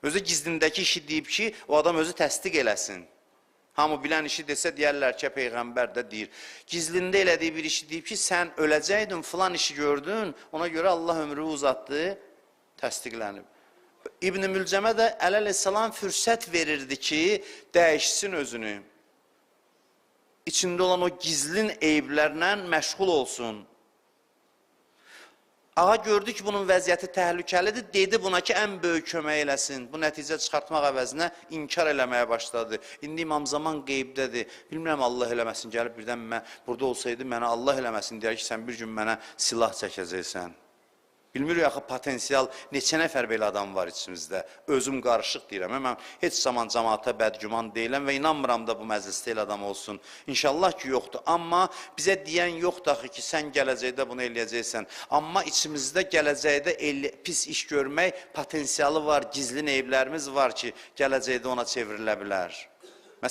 Özü gizlindəki işi deyib ki, o adam özü təsdiq eləsin. Hamı bilən işi desə, deyərlər ki, Peyğəmbər də deyir. Gizlində elədiyi bir işi deyib ki, sən öləcəydin, filan işi gördün, ona görə Allah ömrü uzatdı, təsdiqlənib. İbn-i Mülcəmə də əleyhissalam fürsət verirdi ki, dəyişsin özünü. İçində olan o gizlin eyblərlə məşğul olsun. Ağa gördü ki, bunun vəziyyəti təhlükəlidir, dedi buna ki, ən böyük kömək eləsin. Bu nəticə çıxartmaq əvəzinə inkar eləməyə başladı. İndi İmam Zaman qeybdədir, bilmirəm Allah eləməsin, gəlib birdən burada olsaydı mənə Allah eləməsin, deyər ki, sən bir gün mənə silah çəkəcəksən. Bilmirik, axı, potensial neçə nəfər belə adam var içimizdə. Özüm qarışıq deyirəm. Mən heç zaman cəmaata bədgüman deyiləm və inanmıram da bu məclisdə elə adam olsun. İnşallah ki, yoxdur. Amma bizə deyən yoxdur axı ki, sən gələcəkdə bunu eləyəcəksən. Amma içimizdə gələcəkdə pis iş görmək potensialı var, gizli eyblərimiz var ki, gələcəkdə ona çevrilə bilər.